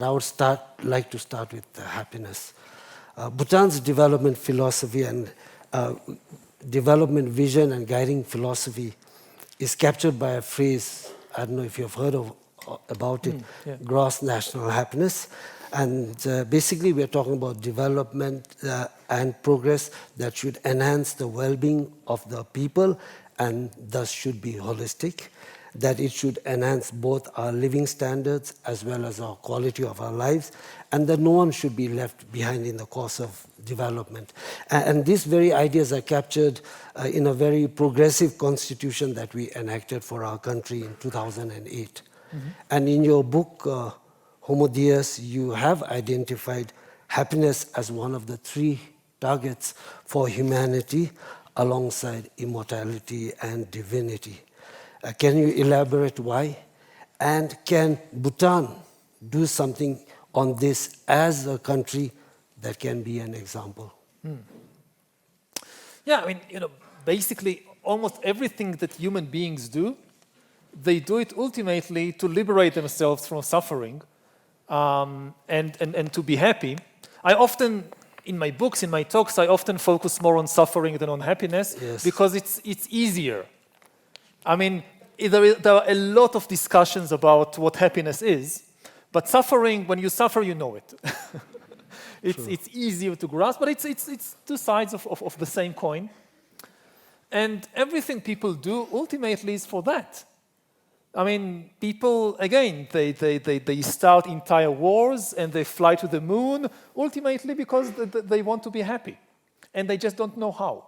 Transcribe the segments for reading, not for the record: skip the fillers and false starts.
I would like to start with happiness. Bhutan's development philosophy and development vision and guiding philosophy is captured by a phrase, I don't know if you've heard about it, gross national happiness. And basically we're talking about development and progress that should enhance the well-being of the people and thus should be holistic, that it should enhance both our living standards as well as our quality of our lives, and that no one should be left behind in the course of development. And these very ideas are captured in a very progressive constitution that we enacted for our country in 2008. And in your book, Homo Deus, you have identified happiness as one of the 3 targets for humanity alongside immortality and divinity. Can you elaborate why? And can Bhutan do something on this as a country that can be an example? Yeah, I mean, basically almost everything that human beings do, they do it ultimately to liberate themselves from suffering and to be happy. I often, in my books, in my talks, I often focus more on suffering than on happiness because it's easier. I mean, there are a lot of discussions about what happiness is, but suffering, when you suffer, you know it. It's easier to grasp, but it's 2 sides of the same coin. And everything people do ultimately is for that. I mean, people, again, they start entire wars and they fly to the moon, ultimately because they want to be happy. And they just don't know how.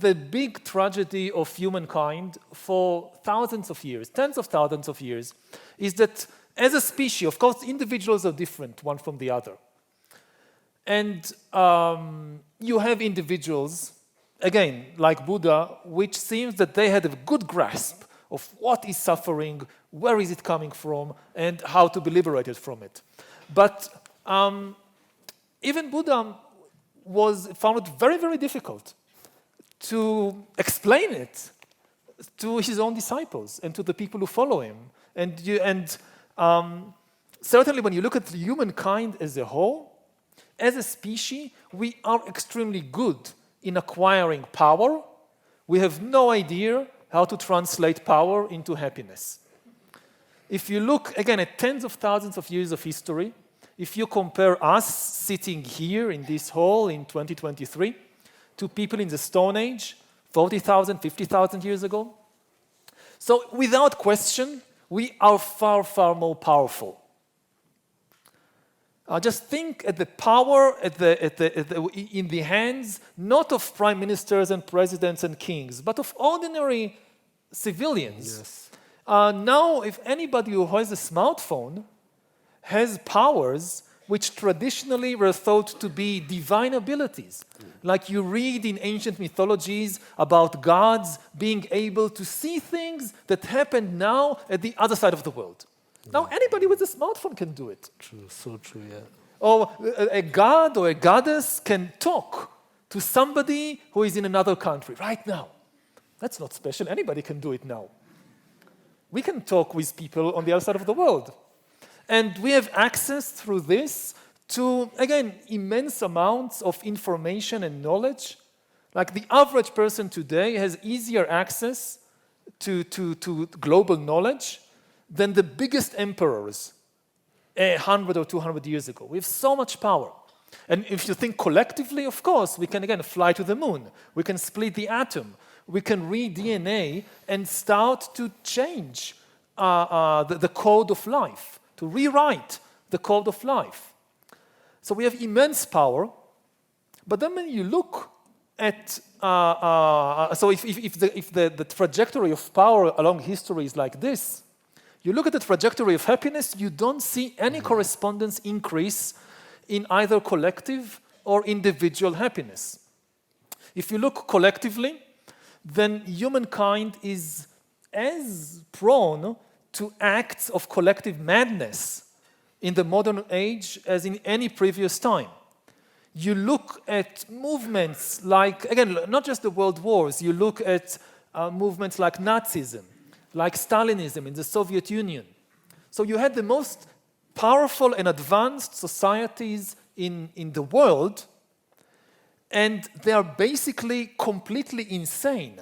The big tragedy of humankind for thousands of years, tens of thousands of years, is that as a species, of course, individuals are different one from the other. And you have individuals, again, like Buddha, which seems that they had a good grasp of what is suffering, where is it coming from, and how to be liberated from it. But even Buddha found it very, very difficult to explain it to his own disciples and to the people who follow him. And certainly when you look at humankind as a whole, as a species, we are extremely good in acquiring power. We have no idea how to translate power into happiness. If you look, again, at tens of thousands of years of history, if you compare us sitting here in this hall in 2023 to people in the Stone Age, 40,000, 50,000 years ago. So without question, we are far, far more powerful. Just think at the power in the hands, not of prime ministers and presidents and kings, but of ordinary civilians. Now, if anybody who has a smartphone has powers which traditionally were thought to be divine abilities. Like you read in ancient mythologies about gods being able to see things that happen now at the other side of the world. Now anybody with a smartphone can do it. True, so true, yeah. Or a god or a goddess can talk to somebody who is in another country right now. That's not special, anybody can do it now. We can talk with people on the other side of the world. And we have access through this to, again, immense amounts of information and knowledge. Like the average person today has easier access to global knowledge than the biggest emperors 100 or 200 years ago. We have so much power. And if you think collectively, of course, we can, again, fly to the moon. We can split the atom. We can read DNA and start to change the code of life, to rewrite the code of life. So we have immense power, but then when you look at, so if the trajectory of power along history is like this, you look at the trajectory of happiness, you don't see any correspondence increase in either collective or individual happiness. If you look collectively, then humankind is as prone to acts of collective madness in the modern age as in any previous time. You look at movements like, again, not just the world wars, you look at movements like Nazism, like Stalinism in the Soviet Union. So you had the most powerful and advanced societies in the world, and they are basically completely insane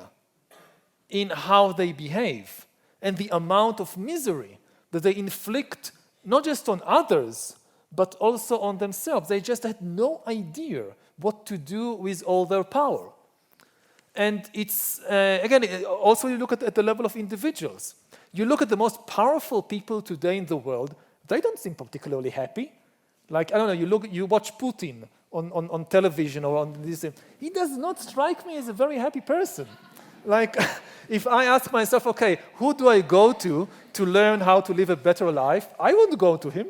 in how they behave and the amount of misery that they inflict not just on others, but also on themselves. They just had no idea what to do with all their power. And it's, again, also you look at the level of individuals. You look at the most powerful people today in the world, they don't seem particularly happy. Like, I don't know, you watch Putin on television or on this, he does not strike me as a very happy person. Like, if I ask myself, okay, who do I go to learn how to live a better life? I wouldn't go to him.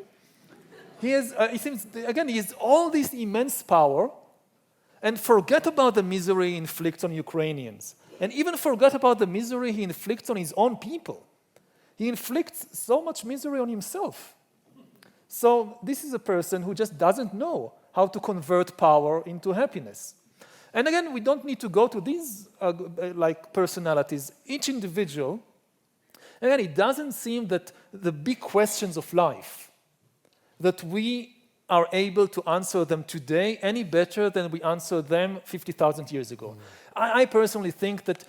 He has all this immense power, and forget about the misery he inflicts on Ukrainians, and even forget about the misery he inflicts on his own people. He inflicts so much misery on himself. So this is a person who just doesn't know how to convert power into happiness. And again, we don't need to go to these like personalities. Each individual, again, it doesn't seem that the big questions of life, that we are able to answer them today any better than we answered them 50,000 years ago. I personally think that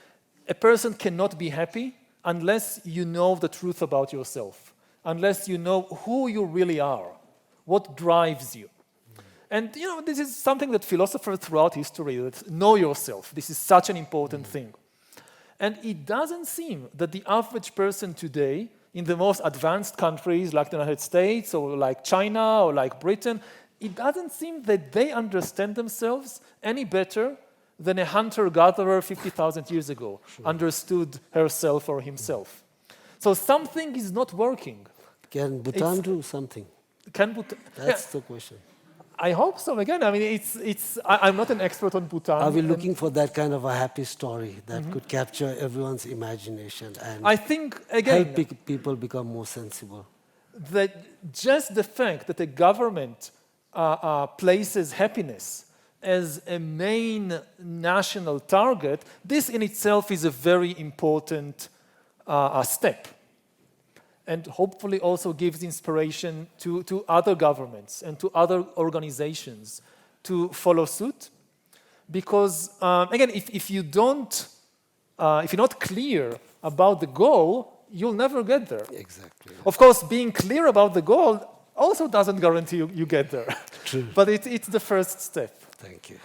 a person cannot be happy unless you know the truth about yourself, unless you know who you really are, what drives you. And this is something that philosophers throughout history, that know yourself. This is such an important thing. And it doesn't seem that the average person today in the most advanced countries like the United States or like China or like Britain, it doesn't seem that they understand themselves any better than a hunter-gatherer 50,000 years ago understood herself or himself. So something is not working. Can Bhutan do something? That's the question. I hope so. Again, I mean, I'm not an expert on Bhutan. Are we looking for that kind of a happy story that could capture everyone's imagination and I think, again, help people become more sensible? That just the fact that a government places happiness as a main national target, this in itself is a very important step. And hopefully also gives inspiration to other governments and to other organizations to follow suit. Because, again, if you're not clear about the goal, you'll never get there. Exactly. Of course, being clear about the goal also doesn't guarantee you get there. True. But it's the first step. Thank you.